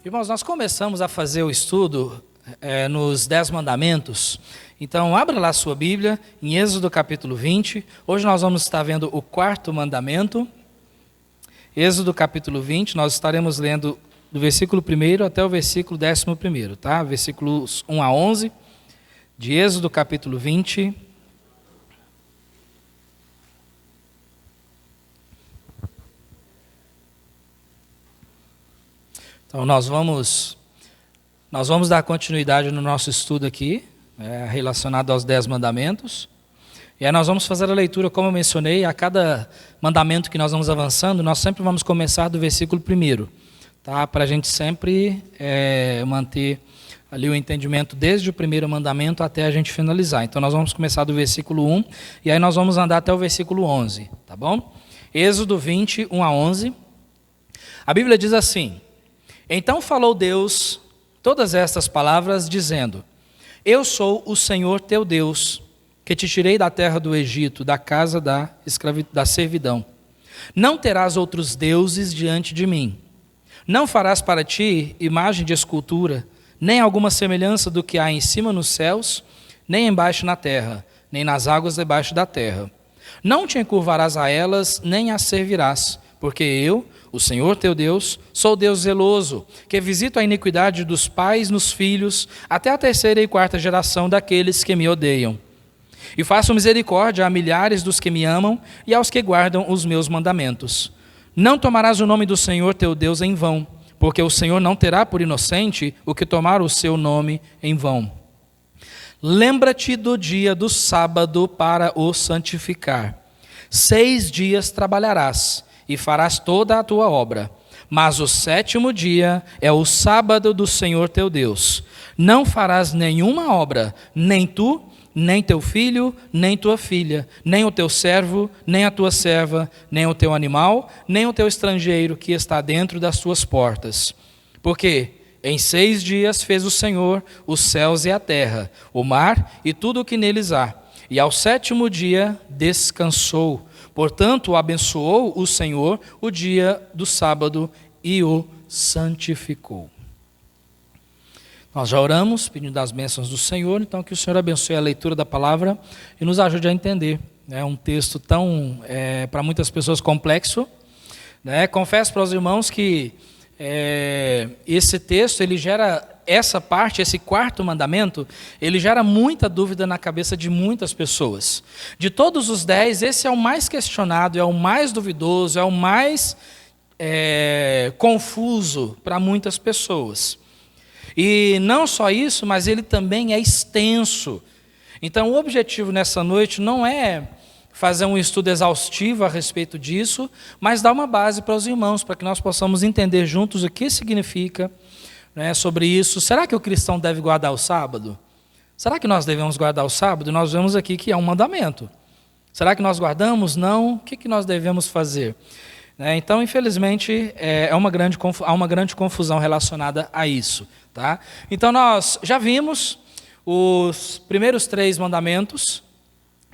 Irmãos, nós começamos a fazer o estudo nos 10 mandamentos. Então, abra lá a sua Bíblia, em Êxodo capítulo 20. Hoje nós vamos estar vendo o 4º mandamento. Êxodo capítulo 20, nós estaremos lendo do versículo 1º até o versículo 11º, tá? Versículos 1 a 11, de Êxodo capítulo 20. Então, nós vamos dar continuidade no nosso estudo aqui, relacionado aos 10 mandamentos. E aí nós vamos fazer a leitura, como eu mencionei, a cada mandamento que nós vamos avançando, nós sempre vamos começar do versículo 1º, tá? Para a gente sempre manter ali o entendimento desde o primeiro mandamento até a gente finalizar. Então, nós vamos começar do versículo 1, e aí nós vamos andar até o versículo 11, tá bom? Êxodo 20, 1 a 11. A Bíblia diz assim: Então falou Deus todas estas palavras, dizendo: Eu sou o Senhor teu Deus, que te tirei da terra do Egito, da casa da servidão. Não terás outros deuses diante de mim. Não farás para ti imagem de escultura, nem alguma semelhança do que há em cima nos céus, nem embaixo na terra, nem nas águas debaixo da terra. Não te encurvarás a elas, nem as servirás, porque eu, o Senhor teu Deus, sou Deus zeloso, que visito a iniquidade dos pais nos filhos, até a 3ª e 4ª geração daqueles que me odeiam. E faço misericórdia a milhares dos que me amam e aos que guardam os meus mandamentos. Não tomarás o nome do Senhor teu Deus em vão, porque o Senhor não terá por inocente o que tomar o seu nome em vão. Lembra-te do dia do sábado para o santificar. 6 dias trabalharás e farás toda a tua obra. Mas o 7º dia é o sábado do Senhor teu Deus. Não farás nenhuma obra, nem tu, nem teu filho, nem tua filha, nem o teu servo, nem a tua serva, nem o teu animal, nem o teu estrangeiro que está dentro das tuas portas. Porque em 6 dias fez o Senhor os céus e a terra, o mar e tudo o que neles há. E ao 7º dia descansou. Portanto, abençoou o Senhor o dia do sábado e o santificou. Nós já oramos, pedindo as bênçãos do Senhor, então que o Senhor abençoe a leitura da palavra e nos ajude a entender. É um texto tão, para muitas pessoas, complexo. Confesso para os irmãos que esse texto, ele gera essa parte, esse 4º mandamento, ele gera muita dúvida na cabeça de muitas pessoas. De todos os 10, esse é o mais questionado, é o mais duvidoso, é o mais confuso para muitas pessoas. E não só isso, mas ele também é extenso. Então, o objetivo nessa noite não é fazer um estudo exaustivo a respeito disso, mas dar uma base para os irmãos, para que nós possamos entender juntos o que significa sobre isso. Será que o cristão deve guardar o sábado? Será que nós devemos guardar o sábado? Nós vemos aqui que é um mandamento. Será que nós guardamos? Não. O que nós devemos fazer? Então, infelizmente, há uma grande confusão relacionada a isso. Tá? Então, nós já vimos os primeiros 3 mandamentos,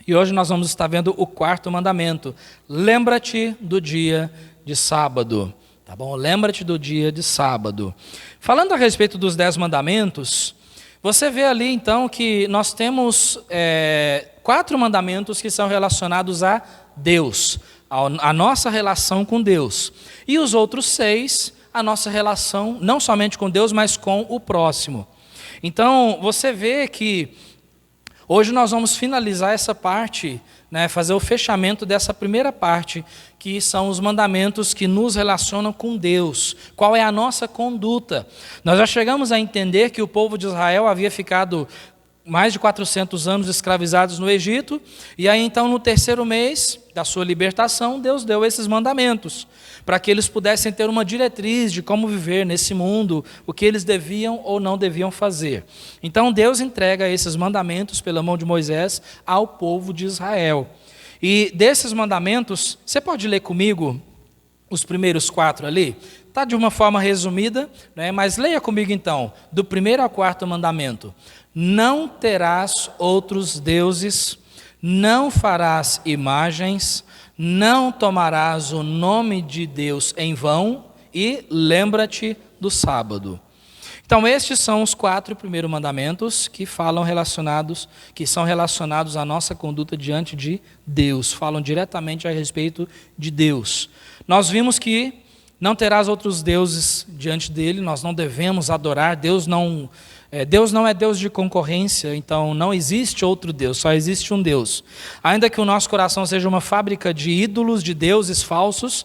e hoje nós vamos estar vendo o 4º mandamento. Lembra-te do dia de sábado. Tá bom? Lembra-te do dia de sábado. Falando a respeito dos 10 mandamentos, você vê ali então que nós temos 4 mandamentos que são relacionados a Deus, a nossa relação com Deus. E os outros 6, a nossa relação não somente com Deus, mas com o próximo. Então, você vê que hoje nós vamos finalizar essa parte, fazer o fechamento dessa primeira parte, que são os mandamentos que nos relacionam com Deus. Qual é a nossa conduta? Nós já chegamos a entender que o povo de Israel havia ficado mais de 400 anos escravizados no Egito, e aí então no 3º mês da sua libertação, Deus deu esses mandamentos, para que eles pudessem ter uma diretriz de como viver nesse mundo, o que eles deviam ou não deviam fazer. Então Deus entrega esses mandamentos pela mão de Moisés ao povo de Israel. E desses mandamentos, você pode ler comigo os primeiros 4 ali? Está de uma forma resumida, mas leia comigo então, do 1º ao 4º mandamento. Não terás outros deuses, não farás imagens, não tomarás o nome de Deus em vão, e lembra-te do sábado. Então, estes são os 4 primeiros mandamentos que são relacionados à nossa conduta diante de Deus, falam diretamente a respeito de Deus. Nós vimos que não terás outros deuses diante dele, nós não devemos adorar, Deus não é Deus de concorrência, então não existe outro Deus, só existe um Deus. Ainda que o nosso coração seja uma fábrica de ídolos, de deuses falsos,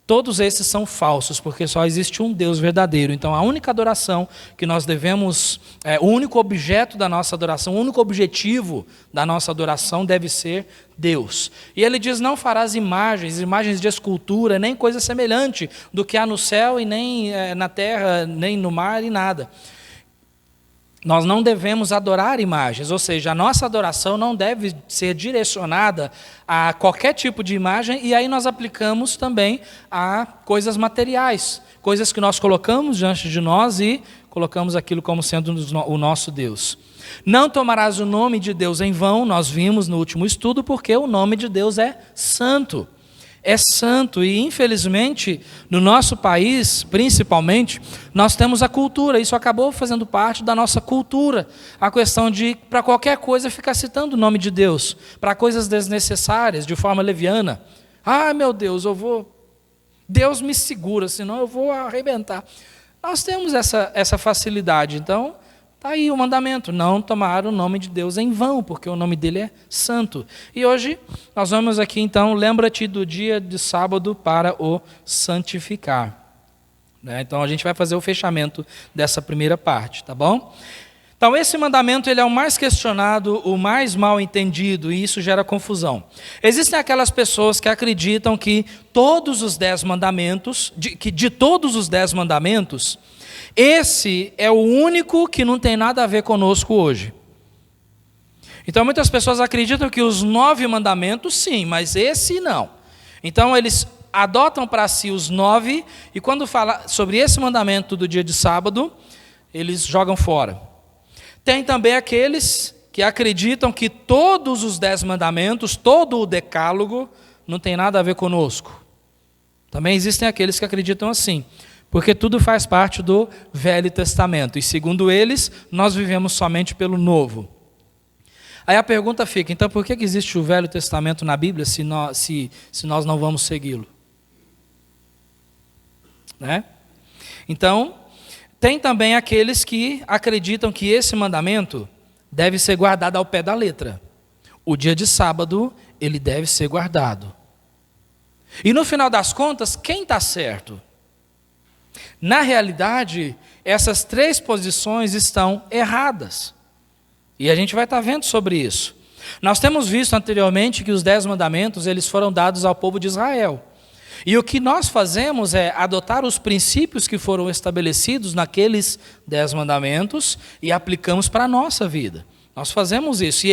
todos esses são falsos, porque só existe um Deus verdadeiro. Então, a única adoração que nós devemos, o único objeto da nossa adoração, o único objetivo da nossa adoração deve ser Deus. E ele diz, não farás imagens de escultura, nem coisa semelhante do que há no céu e nem na terra, nem no mar e nada. Nós não devemos adorar imagens, ou seja, a nossa adoração não deve ser direcionada a qualquer tipo de imagem, e aí nós aplicamos também a coisas materiais, coisas que nós colocamos diante de nós e colocamos aquilo como sendo o nosso Deus. Não tomarás o nome de Deus em vão, nós vimos no último estudo, porque o nome de Deus é santo. É santo, e infelizmente, no nosso país, principalmente, nós temos a cultura, isso acabou fazendo parte da nossa cultura, a questão de, para qualquer coisa, ficar citando o nome de Deus, para coisas desnecessárias, de forma leviana. Ah, meu Deus, Deus me segura, senão eu vou arrebentar. Nós temos essa facilidade, então, está aí o mandamento, não tomar o nome de Deus em vão, porque o nome dele é santo. E hoje nós vamos aqui então, lembra-te do dia de sábado para o santificar. Então a gente vai fazer o fechamento dessa primeira parte, tá bom? Então esse mandamento ele é o mais questionado, o mais mal entendido, e isso gera confusão. Existem aquelas pessoas que acreditam que todos os 10 mandamentos, de todos os 10 mandamentos, esse é o único que não tem nada a ver conosco hoje. Então muitas pessoas acreditam que os 9 mandamentos sim, mas esse não. Então eles adotam para si os 9, e quando fala sobre esse mandamento do dia de sábado, eles jogam fora. Tem também aqueles que acreditam que todos os 10 mandamentos, todo o decálogo, não tem nada a ver conosco. Também existem aqueles que acreditam assim, porque tudo faz parte do Velho Testamento, e segundo eles, nós vivemos somente pelo Novo. Aí a pergunta fica, então por que existe o Velho Testamento na Bíblia se nós não vamos segui-lo? Né? Então, tem também aqueles que acreditam que esse mandamento deve ser guardado ao pé da letra. O dia de sábado, ele deve ser guardado. E no final das contas, quem está certo? Na realidade, essas 3 posições estão erradas. E a gente vai estar vendo sobre isso. Nós temos visto anteriormente que os 10 mandamentos eles foram dados ao povo de Israel. E o que nós fazemos é adotar os princípios que foram estabelecidos naqueles 10 mandamentos e aplicamos para a nossa vida. Nós fazemos isso. E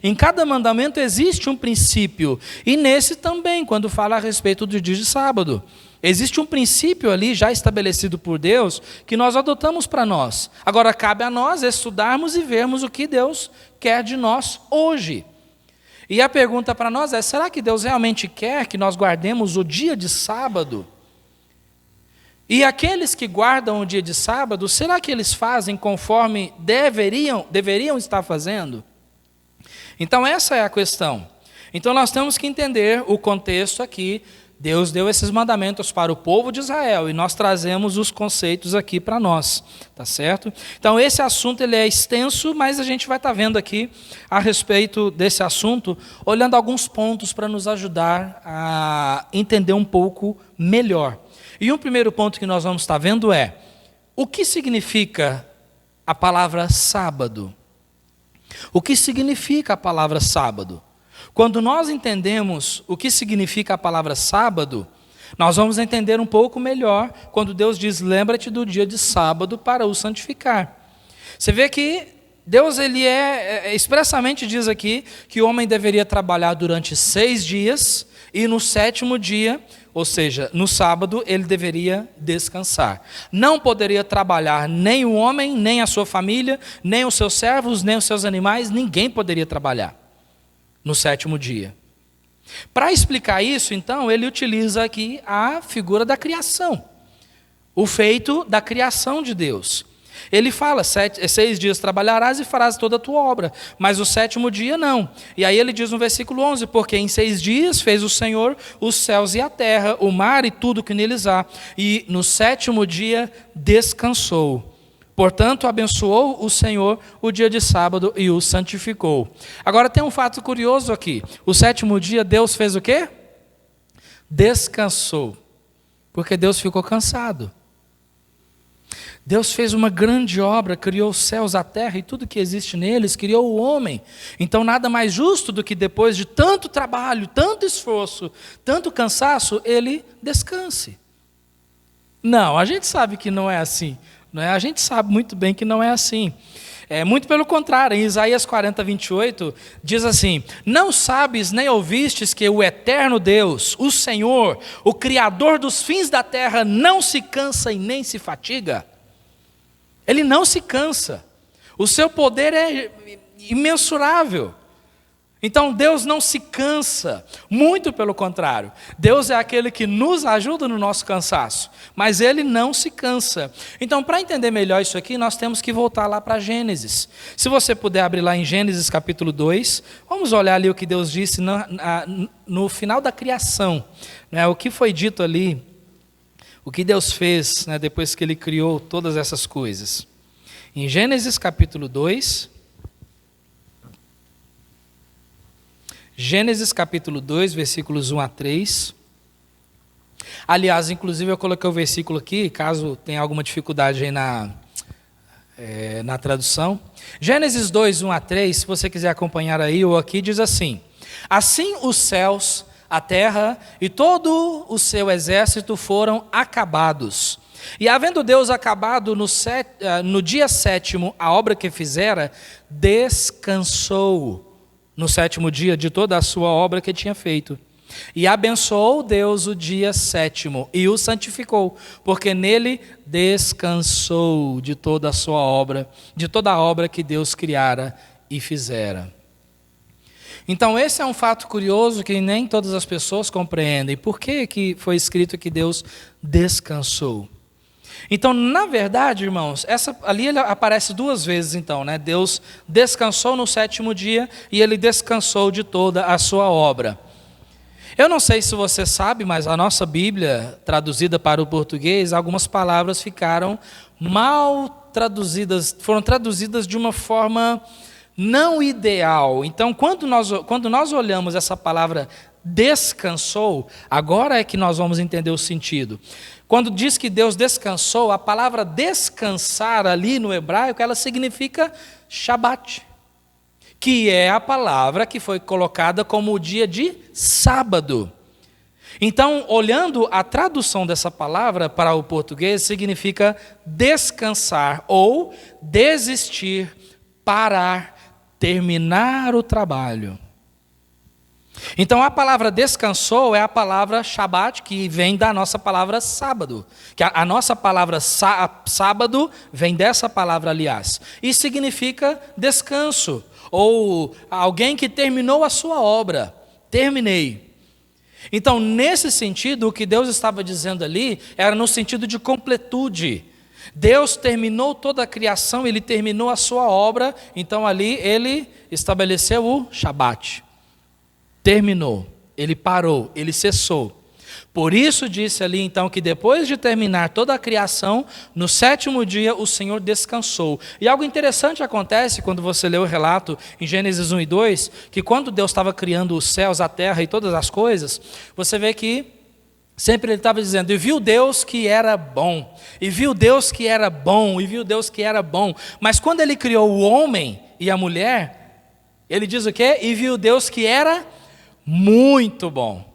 em cada mandamento existe um princípio. E nesse também, quando fala a respeito do dia de sábado. Existe um princípio ali já estabelecido por Deus que nós adotamos para nós. Agora cabe a nós estudarmos e vermos o que Deus quer de nós hoje. E a pergunta para nós é, será que Deus realmente quer que nós guardemos o dia de sábado? E aqueles que guardam o dia de sábado, será que eles fazem conforme deveriam estar fazendo? Então essa é a questão. Então nós temos que entender o contexto aqui. Deus deu esses mandamentos para o povo de Israel e nós trazemos os conceitos aqui para nós, tá certo? Então esse assunto ele é extenso, mas a gente vai estar vendo aqui a respeito desse assunto, olhando alguns pontos para nos ajudar a entender um pouco melhor. E um primeiro ponto que nós vamos estar vendo é, o que significa a palavra sábado? O que significa a palavra sábado? Quando nós entendemos o que significa a palavra sábado, nós vamos entender um pouco melhor quando Deus diz, lembra-te do dia de sábado para o santificar. Você vê que Deus ele expressamente diz aqui que o homem deveria trabalhar durante 6 dias e no 7º dia, ou seja, no sábado, ele deveria descansar. Não poderia trabalhar nem o homem, nem a sua família, nem os seus servos, nem os seus animais, ninguém poderia trabalhar no 7º dia. Para explicar isso, então, ele utiliza aqui a figura da criação. o feito da criação de Deus. Ele fala, 6 dias trabalharás e farás toda a tua obra, mas o 7º dia não. E aí ele diz no versículo 11, porque em 6 dias fez o Senhor os céus e a terra, o mar e tudo que neles há, e no 7º dia descansou. Portanto, abençoou o Senhor o dia de sábado e o santificou. Agora tem um fato curioso aqui. O 7º dia Deus fez o quê? Descansou. Porque Deus ficou cansado. Deus fez uma grande obra, criou os céus, a terra e tudo que existe neles, criou o homem. Então nada mais justo do que depois de tanto trabalho, tanto esforço, tanto cansaço, ele descanse. Não, a gente sabe que não é assim. Não é? A gente sabe muito bem que não é assim. Muito pelo contrário, em Isaías 40, 28, diz assim: não sabes nem ouvistes que o eterno Deus, o Senhor, o Criador dos fins da terra, não se cansa e nem se fatiga? Ele não se cansa. O seu poder é imensurável. Então Deus não se cansa, muito pelo contrário. Deus é aquele que nos ajuda no nosso cansaço, mas Ele não se cansa. Então, para entender melhor isso aqui, nós temos que voltar lá para Gênesis. Se você puder abrir lá em Gênesis capítulo 2, vamos olhar ali o que Deus disse no final da criação. O que foi dito ali, o que Deus fez, depois que Ele criou todas essas coisas. Em Gênesis capítulo 2... Gênesis capítulo 2, versículos 1 a 3. Aliás, inclusive eu coloquei o versículo aqui, caso tenha alguma dificuldade aí na tradução. Gênesis 2, 1 a 3, se você quiser acompanhar aí ou aqui, diz assim: assim os céus, a terra e todo o seu exército foram acabados. E havendo Deus acabado no dia 7º a obra que fizera, descansou no 7º dia de toda a sua obra que tinha feito. E abençoou Deus o dia 7º e o santificou, porque nele descansou de toda a sua obra, de toda a obra que Deus criara e fizera. Então esse é um fato curioso que nem todas as pessoas compreendem. Por que foi escrito que Deus descansou? Então, na verdade, irmãos, ali ele aparece 2 vezes, então, Deus descansou no 7º dia e Ele descansou de toda a sua obra. Eu não sei se você sabe, mas a nossa Bíblia, traduzida para o português, algumas palavras ficaram mal traduzidas, foram traduzidas de uma forma não ideal. Então, quando nós olhamos essa palavra descansou, agora é que nós vamos entender o sentido. Quando diz que Deus descansou, a palavra descansar ali no hebraico, ela significa Shabat, que é a palavra que foi colocada como o dia de sábado. Então, olhando a tradução dessa palavra para o português, significa descansar ou desistir, parar, terminar o trabalho. Então a palavra descansou é a palavra Shabat, que vem da nossa palavra sábado. Que a nossa palavra sábado vem dessa palavra, aliás. E significa descanso, ou alguém que terminou a sua obra. Terminei. Então, nesse sentido, o que Deus estava dizendo ali era no sentido de completude. Deus terminou toda a criação, Ele terminou a sua obra, então ali Ele estabeleceu o Shabat. Terminou, Ele parou, Ele cessou. Por isso disse ali então que depois de terminar toda a criação, no 7º dia o Senhor descansou. E algo interessante acontece quando você lê o relato em Gênesis 1 e 2, que quando Deus estava criando os céus, a terra e todas as coisas, você vê que sempre Ele estava dizendo: e viu Deus que era bom, e viu Deus que era bom, e viu Deus que era bom. Mas quando Ele criou o homem e a mulher, Ele diz o quê? E viu Deus que era muito bom.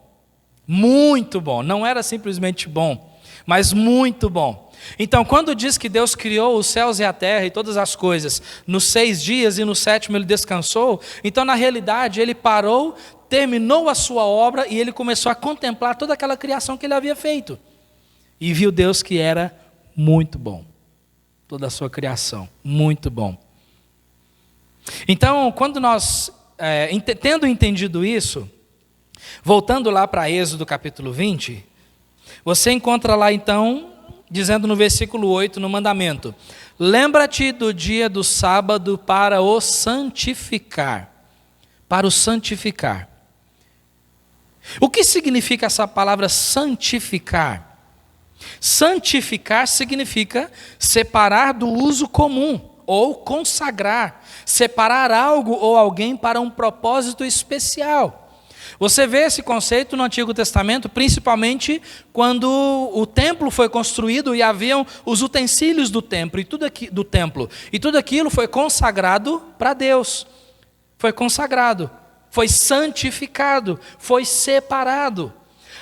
Muito bom. Não era simplesmente bom, mas muito bom. Então, quando diz que Deus criou os céus e a terra e todas as coisas nos 6 dias e no 7º Ele descansou, então na realidade Ele parou, terminou a sua obra e Ele começou a contemplar toda aquela criação que Ele havia feito. E viu Deus que era muito bom. Toda a sua criação, muito bom. Então, quando nós, tendo entendido isso, voltando lá para Êxodo capítulo 20, você encontra lá então dizendo no versículo 8, no mandamento: lembra-te do dia do sábado para o santificar. Para o santificar. O que significa essa palavra santificar? Santificar significa separar do uso comum, ou consagrar, separar algo ou alguém para um propósito especial. Você vê esse conceito no Antigo Testamento, principalmente quando o templo foi construído e haviam os utensílios do templo, e tudo aquilo foi consagrado para Deus. Foi consagrado, foi santificado, foi separado.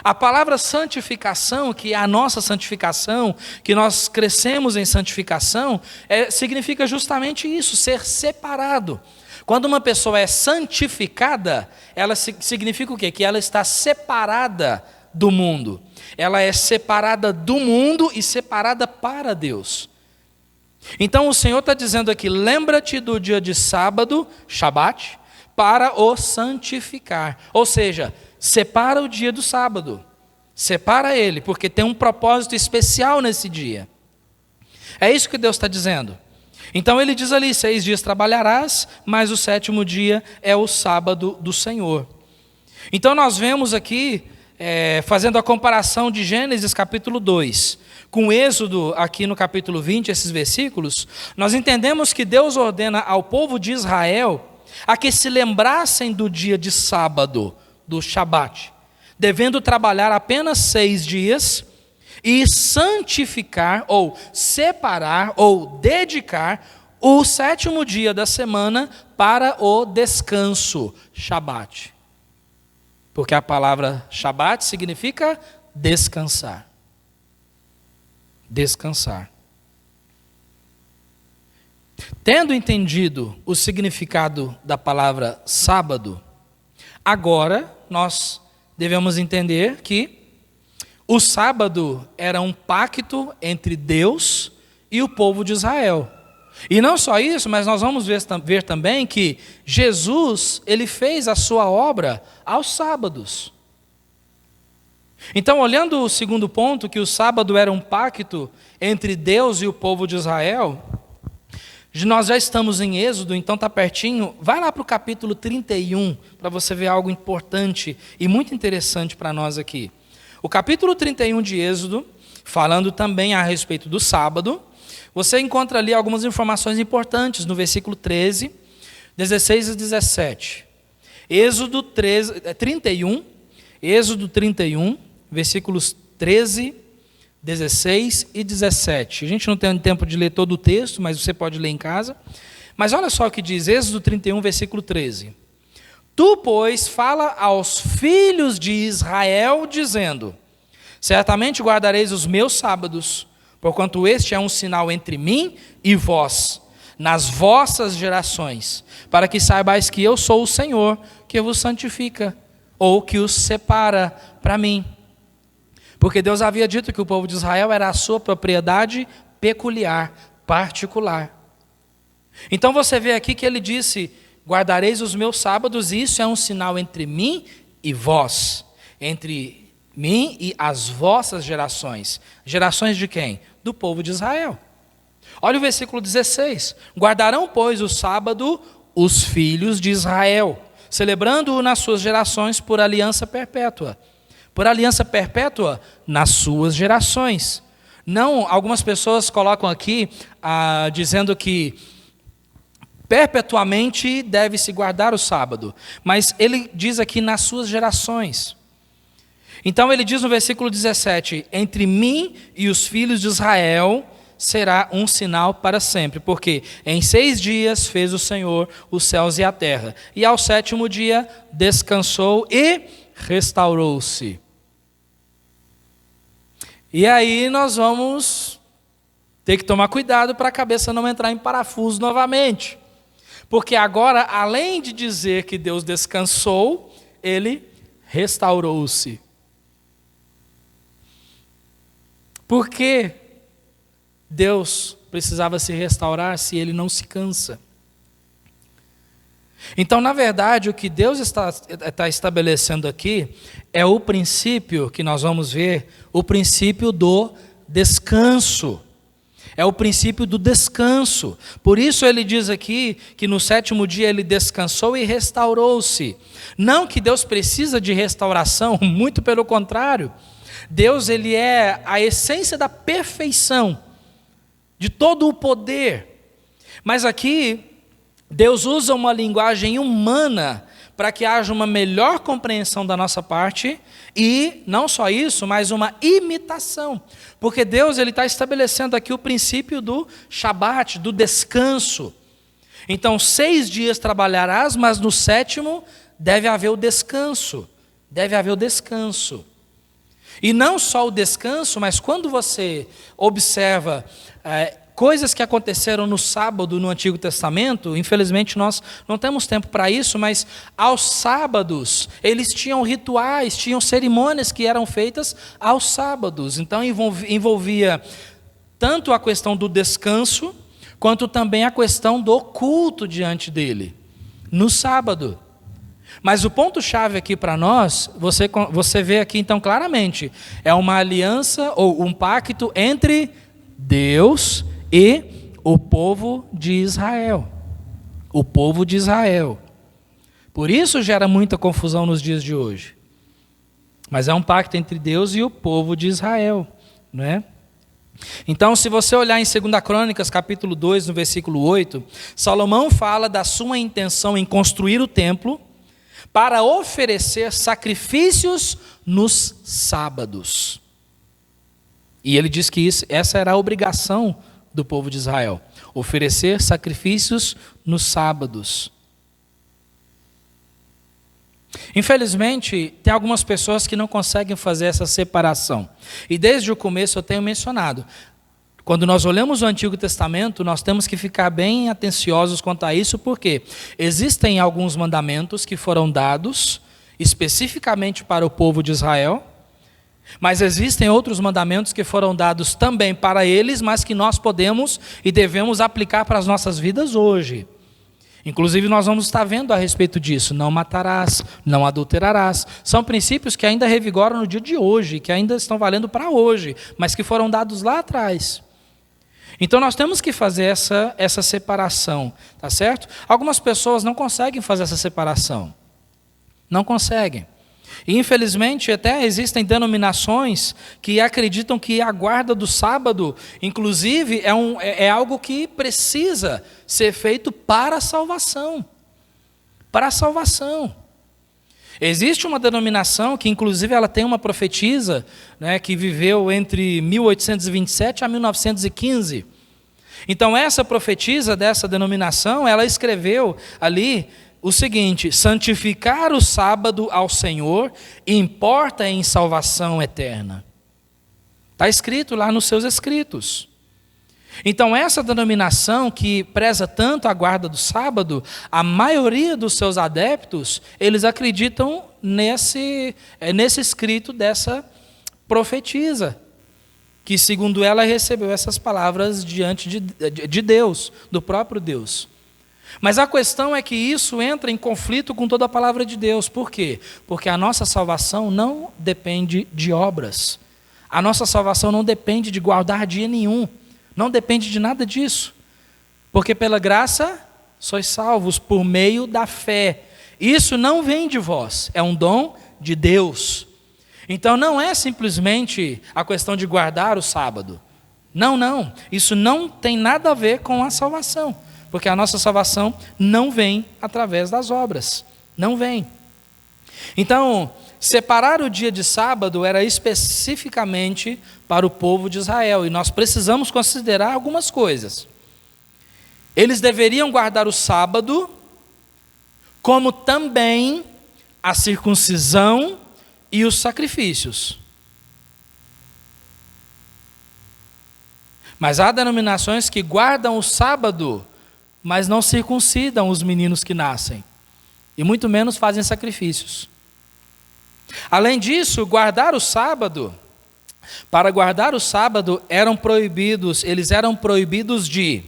A palavra santificação, que é a nossa santificação, que nós crescemos em santificação, significa justamente isso, ser separado. Quando uma pessoa é santificada, ela significa o quê? Que ela está separada do mundo. Ela é separada do mundo e separada para Deus. Então o Senhor está dizendo aqui: lembra-te do dia de sábado, Shabat, para o santificar. Ou seja, separa o dia do sábado. Separa ele, porque tem um propósito especial nesse dia. É isso que Deus está dizendo. Então ele diz ali: 6 dias trabalharás, mas o 7º dia é o sábado do Senhor. Então nós vemos aqui, fazendo a comparação de Gênesis capítulo 2, com Êxodo aqui no capítulo 20, esses versículos, nós entendemos que Deus ordena ao povo de Israel a que se lembrassem do dia de sábado, do Shabat, devendo trabalhar apenas 6 dias, e santificar, ou separar, ou dedicar o 7º dia da semana para o descanso, Shabat. Porque a palavra Shabat significa descansar. Descansar. Tendo entendido o significado da palavra sábado, agora nós devemos entender que o sábado era um pacto entre Deus e o povo de Israel. E não só isso, mas nós vamos ver também que Jesus, ele fez a sua obra aos sábados. Então, olhando o segundo ponto, que o sábado era um pacto entre Deus e o povo de Israel, nós já estamos em Êxodo, então está pertinho. Vai lá para o capítulo 31, para você ver algo importante e muito interessante para nós aqui. O capítulo 31 de Êxodo, falando também a respeito do sábado, você encontra ali algumas informações importantes no versículo 13, 16 e 17. Êxodo 31, versículos 13, 16 e 17. A gente não tem tempo de ler todo o texto, mas você pode ler em casa. Mas olha só o que diz, Êxodo 31, versículo 13. Tu, pois, fala aos filhos de Israel, dizendo: certamente guardareis os meus sábados, porquanto este é um sinal entre mim e vós, nas vossas gerações, para que saibais que eu sou o Senhor, que vos santifica, ou que os separa para mim. Porque Deus havia dito que o povo de Israel era a sua propriedade peculiar, particular. Então você vê aqui que ele disse: guardareis os meus sábados, e isso é um sinal entre mim e vós, entre mim e as vossas gerações. Gerações de quem? Do povo de Israel. Olha o versículo 16. Guardarão, pois, o sábado os filhos de Israel, celebrando-o nas suas gerações por aliança perpétua. Por aliança perpétua nas suas gerações. Não, algumas pessoas colocam aqui, dizendo que perpetuamente deve-se guardar o sábado. Mas ele diz aqui nas suas gerações. Então ele diz no versículo 17: entre mim e os filhos de Israel será um sinal para sempre, porque em 6 dias fez o Senhor os céus e a terra, e ao 7º dia descansou e restaurou-se. E aí nós vamos ter que tomar cuidado para a cabeça não entrar em parafuso novamente. Porque agora, além de dizer que Deus descansou, ele restaurou-se. Por que Deus precisava se restaurar se ele não se cansa? Então, na verdade, o que Deus está estabelecendo aqui é o princípio que nós vamos ver, o princípio do descanso. É o princípio do descanso. Por isso ele diz aqui que no 7º dia ele descansou e restaurou-se. Não que Deus precisa de restauração, muito pelo contrário. Deus, ele é a essência da perfeição, de todo o poder. Mas aqui, Deus usa uma linguagem humana para que haja uma melhor compreensão da nossa parte e, não só isso, mas uma imitação. Porque Deus está estabelecendo aqui o princípio do Shabat, do descanso. Então, 6 dias trabalharás, mas no 7º deve haver o descanso. Deve haver o descanso. E não só o descanso, mas quando você observa coisas que aconteceram no sábado no Antigo Testamento, infelizmente nós não temos tempo para isso, mas aos sábados eles tinham rituais, tinham cerimônias que eram feitas aos sábados. Então envolvia tanto a questão do descanso, quanto também a questão do culto diante dele, no sábado. Mas o ponto-chave aqui para nós, você vê aqui então claramente, é uma aliança ou um pacto entre Deus e o povo de Israel. O povo de Israel. Por isso gera muita confusão nos dias de hoje. Mas é um pacto entre Deus e o povo de Israel, não é? Então, se você olhar em 2 Crônicas, capítulo 2, no versículo 8, Salomão fala da sua intenção em construir o templo para oferecer sacrifícios nos sábados. E ele diz que essa era a obrigação do povo de Israel, oferecer sacrifícios nos sábados. Infelizmente, tem algumas pessoas que não conseguem fazer essa separação. E desde o começo eu tenho mencionado, quando nós olhamos o Antigo Testamento, nós temos que ficar bem atenciosos quanto a isso, porque existem alguns mandamentos que foram dados especificamente para o povo de Israel, mas existem outros mandamentos que foram dados também para eles, mas que nós podemos e devemos aplicar para as nossas vidas hoje. Inclusive nós vamos estar vendo a respeito disso. Não matarás, não adulterarás. São princípios que ainda revigoram no dia de hoje, que ainda estão valendo para hoje, mas que foram dados lá atrás. Então nós temos que fazer essa separação, tá certo? Algumas pessoas não conseguem fazer essa separação. Não conseguem. E infelizmente até existem denominações que acreditam que a guarda do sábado, inclusive, é algo que precisa ser feito para a salvação. Para a salvação. Existe uma denominação que inclusive ela tem uma profetisa, né, que viveu entre 1827 a 1915. Então essa profetisa dessa denominação, ela escreveu ali o seguinte: santificar o sábado ao Senhor importa em salvação eterna. Está escrito lá nos seus escritos. Então essa denominação que preza tanto a guarda do sábado, a maioria dos seus adeptos, eles acreditam nesse escrito dessa profetisa, que segundo ela recebeu essas palavras diante de Deus, do próprio Deus. Mas a questão é que isso entra em conflito com toda a palavra de Deus. Por quê? Porque a nossa salvação não depende de obras. A nossa salvação não depende de guardar dia nenhum. Não depende de nada disso. Porque pela graça sois salvos por meio da fé. Isso não vem de vós, é um dom de Deus. Então não é simplesmente a questão de guardar o sábado. Não. Isso não tem nada a ver com a salvação. Porque a nossa salvação não vem através das obras. Não vem. Então, separar o dia de sábado era especificamente para o povo de Israel. E nós precisamos considerar algumas coisas. Eles deveriam guardar o sábado, como também a circuncisão e os sacrifícios. Mas há denominações que guardam o sábado, mas não circuncidam os meninos que nascem, e muito menos fazem sacrifícios. Além disso, para guardar o sábado, eles eram proibidos de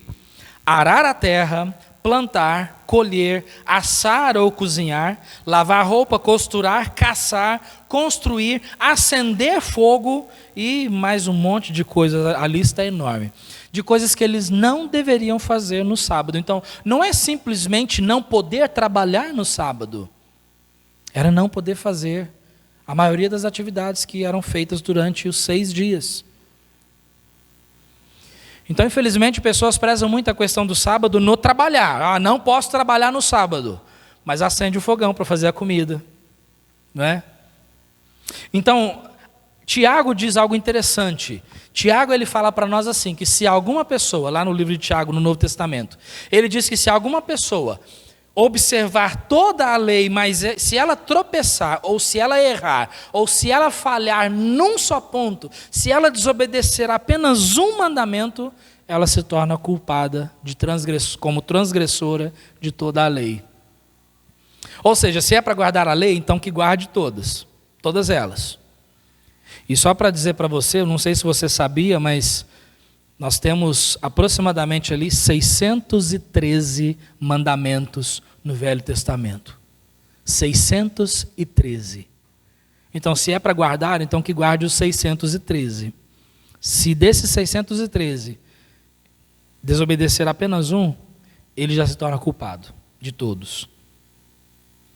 arar a terra, plantar, colher, assar ou cozinhar, lavar roupa, costurar, caçar, construir, acender fogo e mais um monte de coisas. A lista é enorme. De coisas que eles não deveriam fazer no sábado. Então, não é simplesmente não poder trabalhar no sábado. Era não poder fazer a maioria das atividades que eram feitas durante os 6 dias. Então, infelizmente, pessoas prezam muito a questão do sábado no trabalhar. Não posso trabalhar no sábado, mas acende o fogão para fazer a comida. Não é? Então, Tiago diz algo interessante. Tiago, ele fala para nós assim, que se alguma pessoa, lá no livro de Tiago, no Novo Testamento, ele diz que se alguma pessoa observar toda a lei, mas se ela tropeçar, ou se ela errar, ou se ela falhar num só ponto, se ela desobedecer apenas um mandamento, ela se torna culpada como transgressora de toda a lei. Ou seja, se é para guardar a lei, então que guarde todas elas. E só para dizer para você, eu não sei se você sabia, mas nós temos aproximadamente ali 613 mandamentos no Velho Testamento. 613. Então, se é para guardar, então que guarde os 613. Se desses 613 desobedecer apenas um, ele já se torna culpado de todos.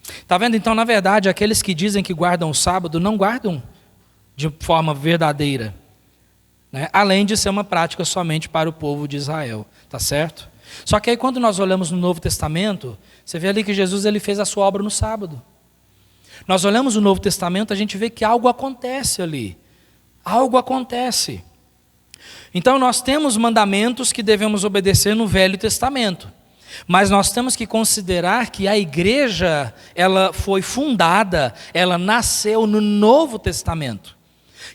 Está vendo? Então, na verdade, aqueles que dizem que guardam o sábado, não guardam de forma verdadeira. Além de ser uma prática somente para o povo de Israel, tá certo? Só que aí quando nós olhamos no Novo Testamento, você vê ali que Jesus ele fez a sua obra no sábado. Nós olhamos no Novo Testamento, a gente vê que algo acontece ali. Algo acontece. Então nós temos mandamentos que devemos obedecer no Velho Testamento. Mas nós temos que considerar que a igreja, ela foi fundada, ela nasceu no Novo Testamento.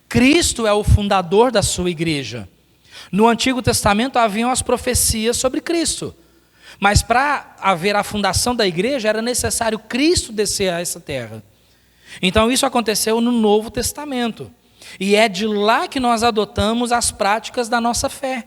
Cristo é o fundador da sua igreja. No Antigo Testamento haviam as profecias sobre Cristo. Mas para haver a fundação da igreja, era necessário Cristo descer a essa terra. Então isso aconteceu no Novo Testamento. E é de lá que nós adotamos as práticas da nossa fé.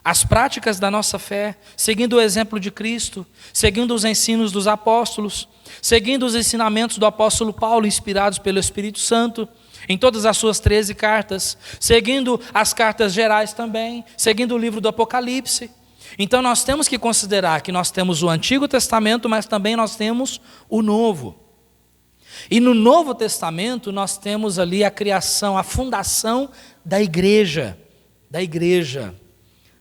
As práticas da nossa fé, seguindo o exemplo de Cristo, seguindo os ensinos dos apóstolos, seguindo os ensinamentos do apóstolo Paulo, inspirados pelo Espírito Santo, em todas as suas 13 cartas, seguindo as cartas gerais também, seguindo o livro do Apocalipse. Então nós temos que considerar que nós temos o Antigo Testamento, mas também nós temos o Novo. E no Novo Testamento nós temos ali a criação, a fundação da igreja.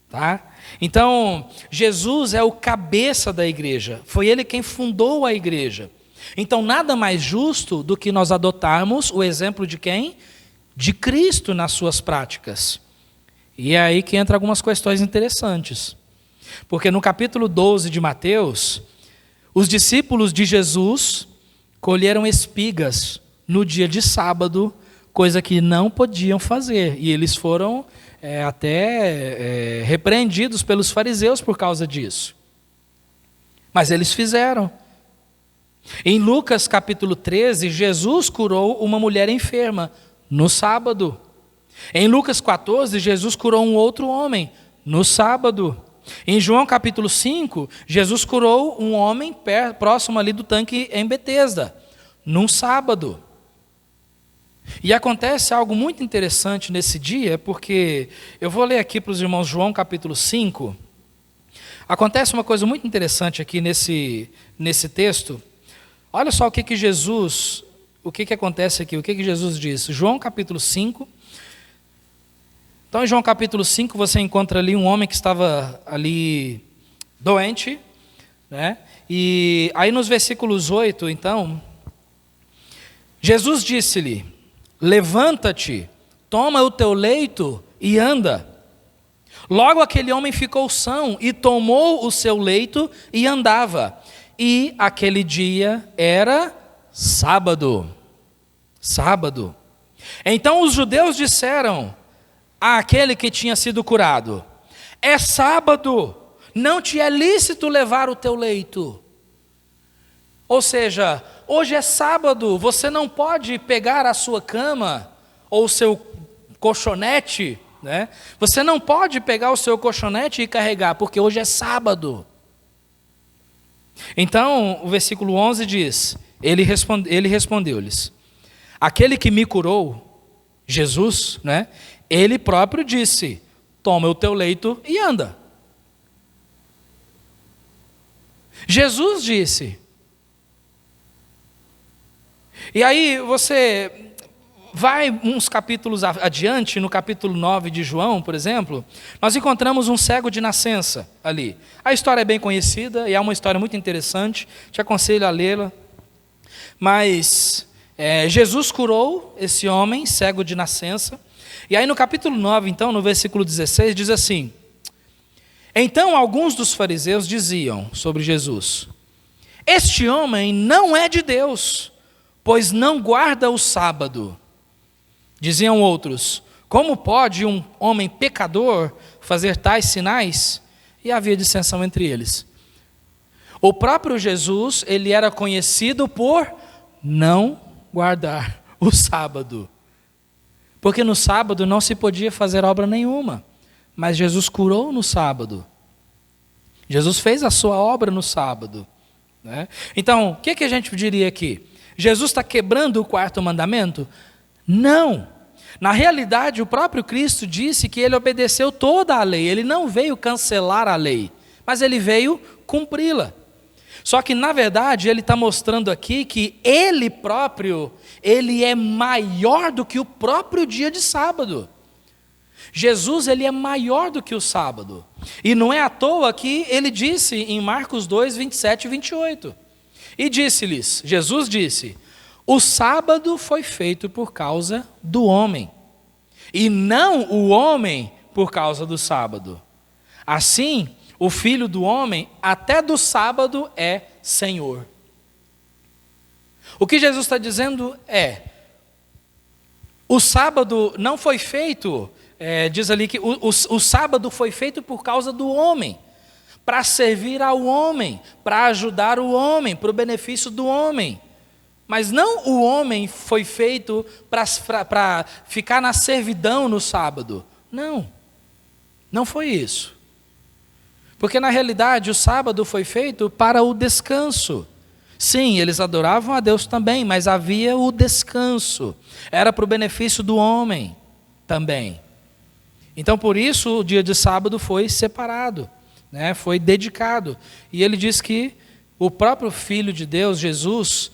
Tá? Então, Jesus é o cabeça da igreja, foi ele quem fundou a igreja. Então, nada mais justo do que nós adotarmos o exemplo de quem? De Cristo nas suas práticas. E é aí que entra algumas questões interessantes. Porque no capítulo 12 de Mateus, os discípulos de Jesus colheram espigas no dia de sábado, coisa que não podiam fazer. E eles foram até repreendidos pelos fariseus por causa disso. Mas eles fizeram. Em Lucas capítulo 13, Jesus curou uma mulher enferma no sábado. Em Lucas 14, Jesus curou um outro homem no sábado. Em João capítulo 5, Jesus curou um homem próximo ali do tanque em Betesda, num sábado. E acontece algo muito interessante nesse dia, porque eu vou ler aqui para os irmãos João capítulo 5. Acontece uma coisa muito interessante aqui nesse texto. Olha só o que acontece aqui, o que Jesus diz. João capítulo 5. Então, em João capítulo 5, você encontra ali um homem que estava ali doente, né? E aí nos versículos 8, então, Jesus disse-lhe: levanta-te, toma o teu leito e anda. Logo aquele homem ficou são e tomou o seu leito e andava. E aquele dia era sábado. Sábado. Então os judeus disseram àquele que tinha sido curado: é sábado, não te é lícito levar o teu leito. Ou seja, hoje é sábado, você não pode pegar a sua cama ou o seu colchonete, né? Você não pode pegar o seu colchonete e carregar, porque hoje é sábado. Então, o versículo 11 diz, ele respondeu-lhes, aquele que me curou, Jesus, né? Ele próprio disse, toma o teu leito e anda. Jesus disse. E aí você vai uns capítulos adiante, no capítulo 9 de João, por exemplo, nós encontramos um cego de nascença ali. A história é bem conhecida e é uma história muito interessante, te aconselho a lê-la. Mas Jesus curou esse homem, cego de nascença. E aí no capítulo 9, então, no versículo 16, diz assim, então alguns dos fariseus diziam sobre Jesus, este homem não é de Deus, pois não guarda o sábado. Diziam outros, como pode um homem pecador fazer tais sinais? E havia dissensão entre eles. O próprio Jesus, ele era conhecido por não guardar o sábado. Porque no sábado não se podia fazer obra nenhuma. Mas Jesus curou no sábado. Jesus fez a sua obra no sábado. Né? Então, o que a gente diria aqui? Jesus está quebrando o quarto mandamento? Não. Na realidade, o próprio Cristo disse que ele obedeceu toda a lei. Ele não veio cancelar a lei, mas ele veio cumpri-la. Só que, na verdade, ele está mostrando aqui que ele próprio, ele é maior do que o próprio dia de sábado. Jesus, ele é maior do que o sábado. E não é à toa que ele disse em Marcos 2, 27 e 28. E disse-lhes, Jesus disse, o sábado foi feito por causa do homem, e não o homem por causa do sábado. Assim, o Filho do homem, até do sábado, é Senhor. O que Jesus está dizendo é, o sábado não foi feito, diz ali que o sábado foi feito por causa do homem, para servir ao homem, para ajudar o homem, para o benefício do homem. Mas não o homem foi feito para ficar na servidão no sábado. Não, não foi isso. Porque na realidade o sábado foi feito para o descanso. Sim, eles adoravam a Deus também, mas havia o descanso. Era para o benefício do homem também. Então por isso o dia de sábado foi separado. Né, foi dedicado. E ele diz que o próprio Filho de Deus, Jesus,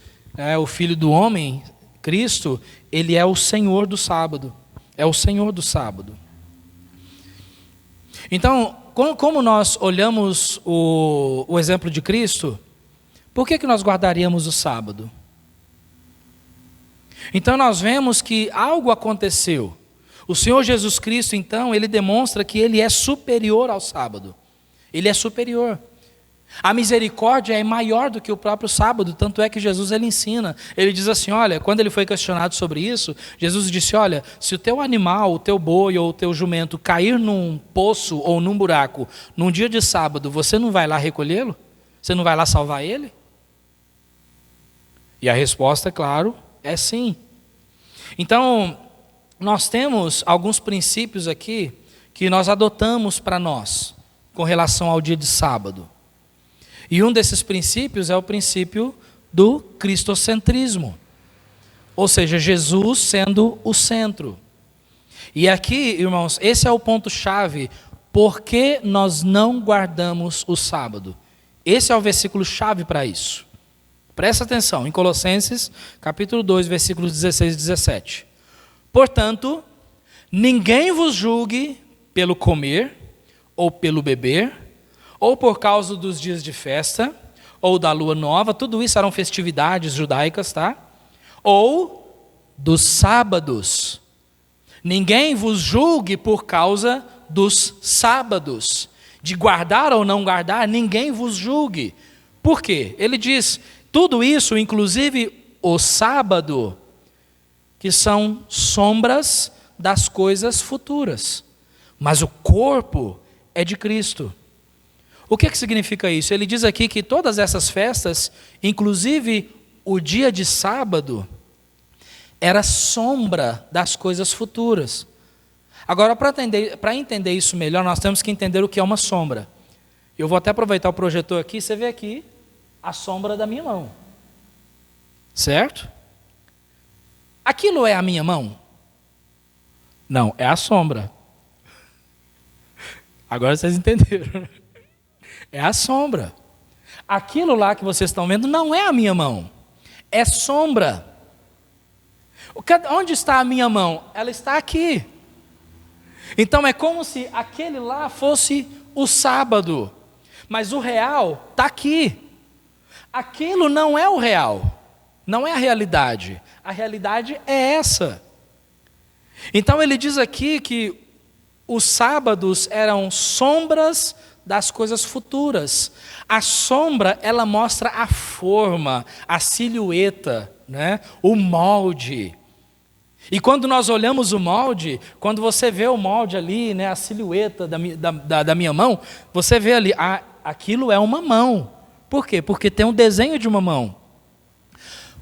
o Filho do homem, Cristo, ele é o Senhor do sábado. É o Senhor do sábado. Então, como nós olhamos o exemplo de Cristo, por que nós guardaríamos o sábado? Então nós vemos que algo aconteceu. O Senhor Jesus Cristo, então, ele demonstra que ele é superior ao sábado. Ele é superior. A misericórdia é maior do que o próprio sábado, tanto é que Jesus ele ensina. Ele diz assim, olha, quando ele foi questionado sobre isso, Jesus disse, olha, se o teu animal, o teu boi ou o teu jumento cair num poço ou num buraco, num dia de sábado, você não vai lá recolhê-lo? Você não vai lá salvar ele? E a resposta, claro, é sim. Então, nós temos alguns princípios aqui que nós adotamos para nós, com relação ao dia de sábado. E um desses princípios é o princípio do cristocentrismo. Ou seja, Jesus sendo o centro. E aqui, irmãos, esse é o ponto-chave. Por que nós não guardamos o sábado? Esse é o versículo-chave para isso. Presta atenção, em Colossenses, capítulo 2, versículos 16 e 17. Portanto, ninguém vos julgue pelo comer, ou pelo beber, ou por causa dos dias de festa, ou da lua nova, tudo isso eram festividades judaicas, tá? Ou dos sábados. Ninguém vos julgue por causa dos sábados. De guardar ou não guardar, ninguém vos julgue. Por quê? Ele diz, tudo isso, inclusive o sábado, que são sombras das coisas futuras. Mas o corpo é de Cristo. O que significa isso? Ele diz aqui que todas essas festas, inclusive o dia de sábado, era sombra das coisas futuras. Agora, para entender isso melhor, nós temos que entender o que é uma sombra. Eu vou até aproveitar o projetor aqui, você vê aqui a sombra da minha mão. Certo? Aquilo é a minha mão? Não, é a sombra. Agora vocês entenderam. É a sombra. Aquilo lá que vocês estão vendo não é a minha mão. É sombra. Onde está a minha mão? Ela está aqui. Então é como se aquele lá fosse o sábado. Mas o real está aqui. Aquilo não é o real. Não é a realidade. A realidade é essa. Então ele diz aqui que os sábados eram sombras das coisas futuras. A sombra, ela mostra a forma, a silhueta, né? O molde. E quando nós olhamos o molde, quando você vê o molde ali, né, a silhueta da minha mão, você vê ali, aquilo é uma mão. Por quê? Porque tem um desenho de uma mão.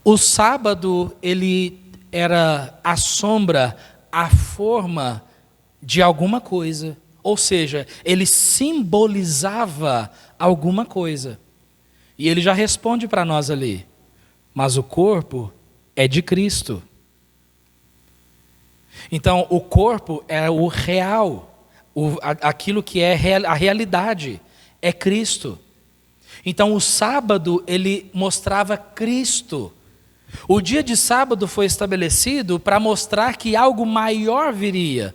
O sábado, ele era a sombra, a forma de alguma coisa. Ou seja, ele simbolizava alguma coisa. E ele já responde para nós ali. Mas o corpo é de Cristo. Então, o corpo é o real. Aquilo que é a realidade. É Cristo. Então, o sábado, ele mostrava Cristo. O dia de sábado foi estabelecido para mostrar que algo maior viria.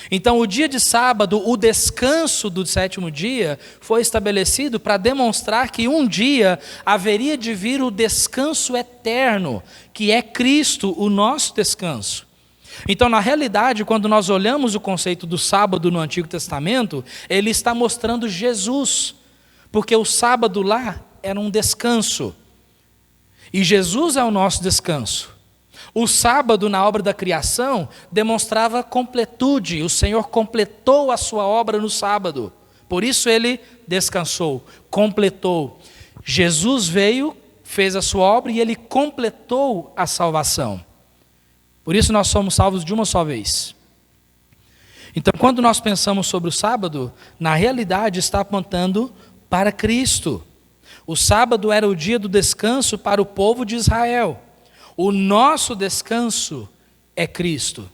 Então, o dia de sábado, o descanso do sétimo dia, foi estabelecido para demonstrar que um dia haveria de vir o descanso eterno, que é Cristo, o nosso descanso. Então, na realidade, quando nós olhamos o conceito do sábado no Antigo Testamento, ele está mostrando Jesus, porque o sábado lá era um descanso. E Jesus é o nosso descanso. O sábado, na obra da criação, demonstrava completude. O Senhor completou a sua obra no sábado. Por isso ele descansou, completou. Jesus veio, fez a sua obra e ele completou a salvação. Por isso nós somos salvos de uma só vez. Então, quando nós pensamos sobre o sábado, na realidade está apontando para Cristo. O sábado era o dia do descanso para o povo de Israel. O nosso descanso é Cristo.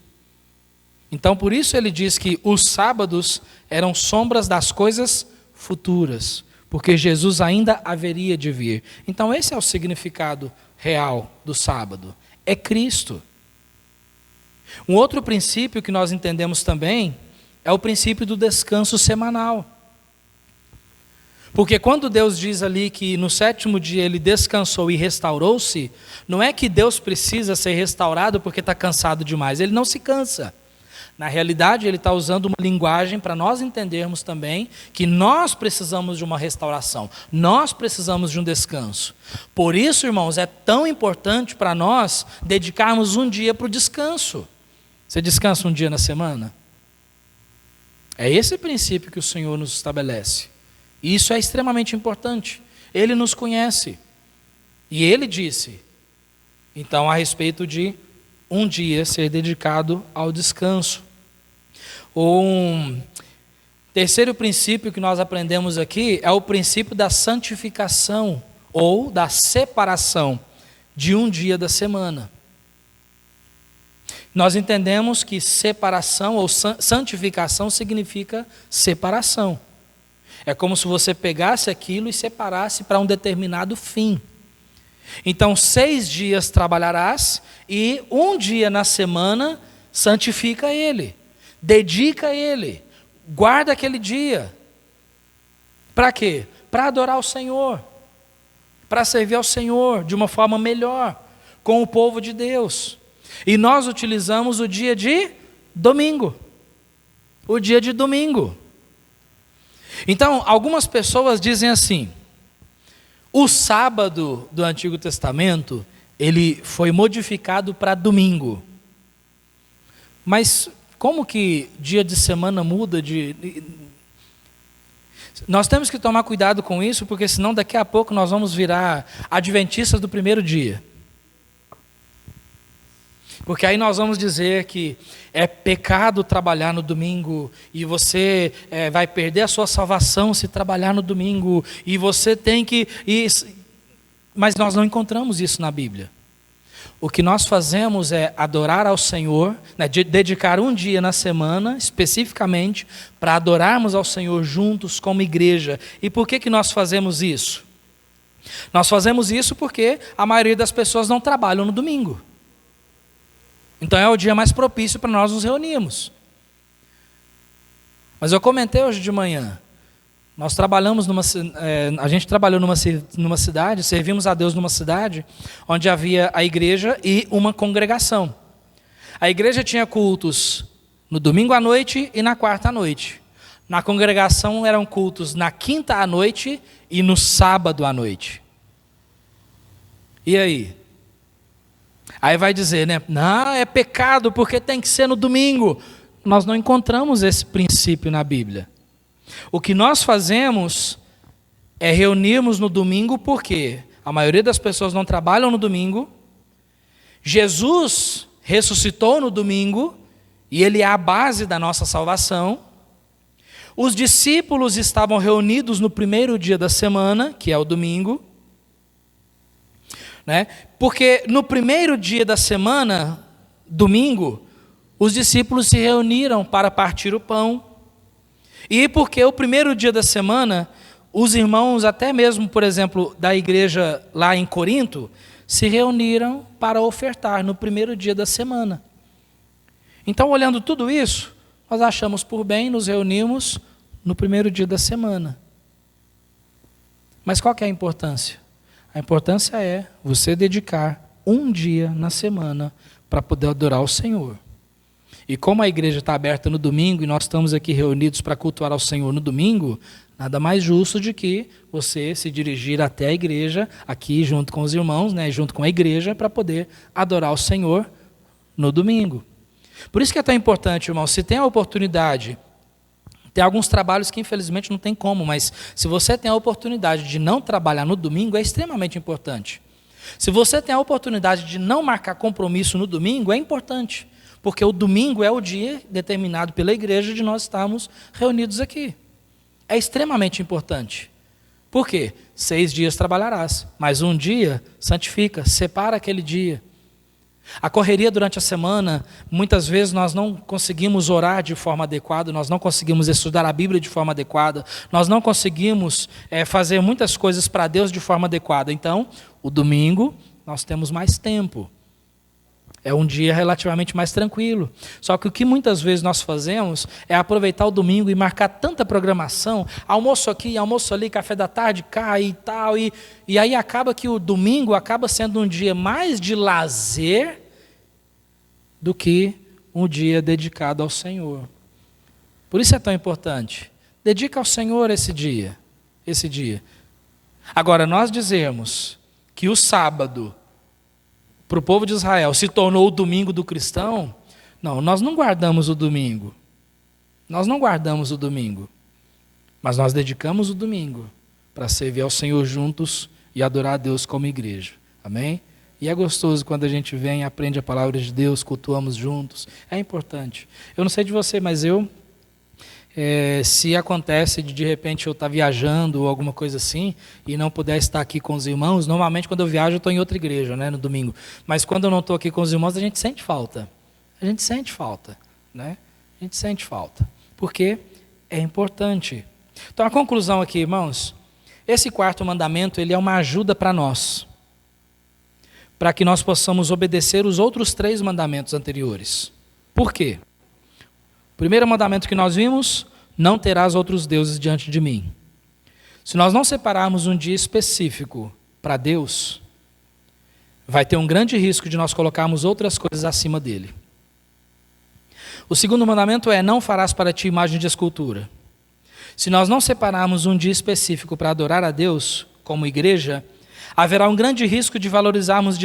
Então, por isso ele diz que os sábados eram sombras das coisas futuras, porque Jesus ainda haveria de vir. Então, esse é o significado real do sábado. É Cristo. Um outro princípio que nós entendemos também é o princípio do descanso semanal. Porque quando Deus diz ali que no sétimo dia ele descansou e restaurou-se, não é que Deus precisa ser restaurado porque está cansado demais, ele não se cansa. Na realidade, ele está usando uma linguagem para nós entendermos também que nós precisamos de uma restauração, nós precisamos de um descanso. Por isso, irmãos, é tão importante para nós dedicarmos um dia para o descanso. Você descansa um dia na semana? É esse princípio que o Senhor nos estabelece. E isso é extremamente importante. Ele nos conhece. E ele disse, então, a respeito de um dia ser dedicado ao descanso. Um terceiro princípio que nós aprendemos aqui é o princípio da santificação ou da separação de um dia da semana. Nós entendemos que separação ou santificação significa separação. É como se você pegasse aquilo e separasse para um determinado fim. Então, 6 dias trabalharás e um dia na semana santifica ele, dedica ele, guarda aquele dia. Para quê? Para adorar o Senhor, para servir ao Senhor de uma forma melhor, com o povo de Deus. E nós utilizamos o dia de domingo. O dia de domingo. Então, algumas pessoas dizem assim, o sábado do Antigo Testamento, ele foi modificado para domingo. Mas como que dia de semana muda de... Nós temos que tomar cuidado com isso, porque senão daqui a pouco nós vamos virar adventistas do primeiro dia. Porque aí nós vamos dizer que é pecado trabalhar no domingo, e você vai perder a sua salvação se trabalhar no domingo, e você tem que... mas nós não encontramos isso na Bíblia. O que nós fazemos é adorar ao Senhor, né, dedicar um dia na semana, especificamente, para adorarmos ao Senhor juntos como igreja. E por que nós fazemos isso? Nós fazemos isso porque a maioria das pessoas não trabalham no domingo. Então é o dia mais propício para nós nos reunirmos. Mas eu comentei hoje de manhã, nós trabalhamos a gente trabalhou numa cidade, servimos a Deus numa cidade, onde havia a igreja e uma congregação. A igreja tinha cultos no domingo à noite e na quarta à noite. Na congregação eram cultos na quinta à noite e no sábado à noite. E aí? Aí vai dizer, né? Não, é pecado porque tem que ser no domingo. Nós não encontramos esse princípio na Bíblia. O que nós fazemos é reunirmos no domingo porque a maioria das pessoas não trabalham no domingo. Jesus ressuscitou no domingo e ele é a base da nossa salvação. Os discípulos estavam reunidos no primeiro dia da semana, que é o domingo, né? Porque no primeiro dia da semana, domingo, os discípulos se reuniram para partir o pão. E porque o primeiro dia da semana, os irmãos, até mesmo, por exemplo, da igreja lá em Corinto, se reuniram para ofertar no primeiro dia da semana. Então, olhando tudo isso, nós achamos por bem nos reunirmos no primeiro dia da semana. Mas qual que é a importância? A importância é você dedicar um dia na semana para poder adorar o Senhor. E como a igreja está aberta no domingo e nós estamos aqui reunidos para cultuar ao Senhor no domingo, nada mais justo de que você se dirigir até a igreja, aqui junto com os irmãos, né, junto com a igreja, para poder adorar o Senhor no domingo. Por isso que é tão importante, irmão, se tem a oportunidade, tem alguns trabalhos que infelizmente não tem como, mas se você tem a oportunidade de não trabalhar no domingo, é extremamente importante. Se você tem a oportunidade de não marcar compromisso no domingo, é importante. Porque o domingo é o dia determinado pela igreja de nós estarmos reunidos aqui. É extremamente importante. Por quê? 6 dias trabalharás, mas um dia santifica, separa aquele dia. A correria durante a semana, muitas vezes nós não conseguimos orar de forma adequada, nós não conseguimos estudar a Bíblia de forma adequada, nós não conseguimos fazer muitas coisas para Deus de forma adequada. Então, o domingo nós temos mais tempo. É um dia relativamente mais tranquilo. Só que o que muitas vezes nós fazemos é aproveitar o domingo e marcar tanta programação, almoço aqui, almoço ali, café da tarde, cá e tal, e aí acaba que o domingo acaba sendo um dia mais de lazer do que um dia dedicado ao Senhor. Por isso é tão importante. Dedica ao Senhor esse dia. Agora, nós dizemos que o sábado para o povo de Israel se tornou o domingo do cristão, não, nós não guardamos o domingo. Nós não guardamos o domingo. Mas nós dedicamos o domingo para servir ao Senhor juntos e adorar a Deus como igreja. Amém? E é gostoso quando a gente vem, aprende a palavra de Deus, cultuamos juntos. É importante. Eu não sei de você, mas se acontece de repente eu estar viajando ou alguma coisa assim e não puder estar aqui com os irmãos, normalmente quando eu viajo eu estou em outra igreja, né, no domingo. Mas quando eu não estou aqui com os irmãos, a gente sente falta. A gente sente falta, né? A gente sente falta. Porque é importante. Então a conclusão aqui, irmãos, esse quarto mandamento, ele é uma ajuda para nós, para que nós possamos obedecer os outros 3 mandamentos anteriores. Por quê? Primeiro mandamento que nós vimos, não terás outros deuses diante de mim. Se nós não separarmos um dia específico para Deus, vai ter um grande risco de nós colocarmos outras coisas acima dele. O segundo mandamento é, não farás para ti imagem de escultura. Se nós não separarmos um dia específico para adorar a Deus, como igreja, haverá um grande risco de valorizarmos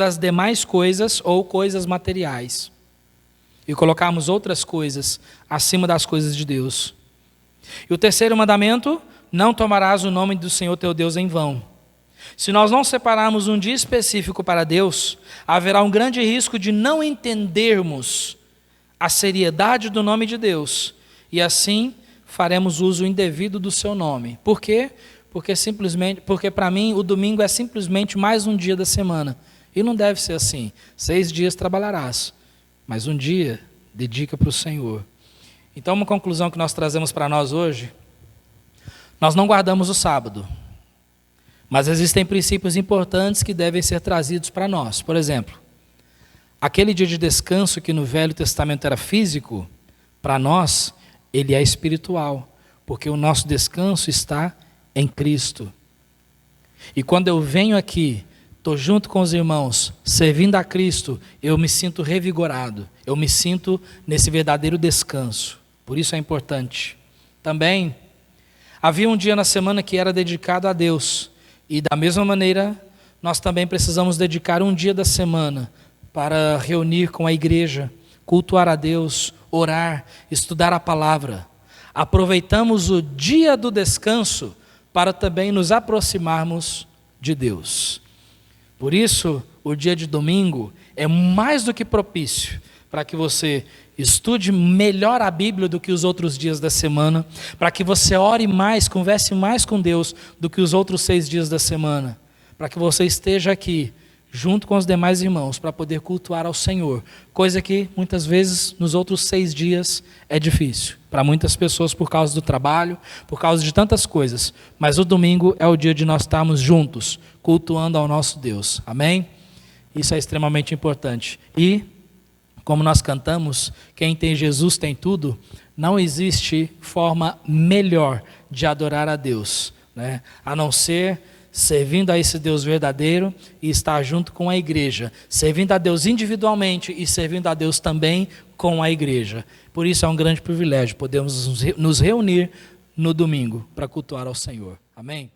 as demais coisas ou coisas materiais. E colocarmos outras coisas acima das coisas de Deus. E o terceiro mandamento, não tomarás o nome do Senhor teu Deus em vão. Se nós não separarmos um dia específico para Deus, haverá um grande risco de não entendermos a seriedade do nome de Deus. E assim faremos uso indevido do seu nome. Por quê? porque para mim o domingo é simplesmente mais um dia da semana. E não deve ser assim. 6 dias trabalharás, mas um dia dedica para o Senhor. Então, uma conclusão que nós trazemos para nós hoje: nós não guardamos o sábado, mas existem princípios importantes que devem ser trazidos para nós. Por exemplo, aquele dia de descanso que no Velho Testamento era físico, para nós, ele é espiritual, porque o nosso descanso está em Cristo. E quando eu venho aqui, estou junto com os irmãos, servindo a Cristo, eu me sinto revigorado, eu me sinto nesse verdadeiro descanso. Por isso é importante. Também, havia um dia na semana que era dedicado a Deus, e da mesma maneira, nós também precisamos dedicar um dia da semana para reunir com a igreja, cultuar a Deus, orar, estudar a palavra. Aproveitamos o dia do descanso para também nos aproximarmos de Deus. Por isso, o dia de domingo é mais do que propício para que você estude melhor a Bíblia do que os outros dias da semana, para que você ore mais, converse mais com Deus do que os outros 6 dias da semana, para que você esteja aqui junto com os demais irmãos para poder cultuar ao Senhor, coisa que muitas vezes nos outros 6 dias é difícil, para muitas pessoas por causa do trabalho, por causa de tantas coisas, mas o domingo é o dia de nós estarmos juntos, cultuando ao nosso Deus, amém? Isso é extremamente importante. E, como nós cantamos, quem tem Jesus tem tudo, não existe forma melhor de adorar a Deus, né? A não ser servindo a esse Deus verdadeiro e estar junto com a igreja, servindo a Deus individualmente e servindo a Deus também com a igreja. Por isso é um grande privilégio, podemos nos reunir no domingo para cultuar ao Senhor. Amém?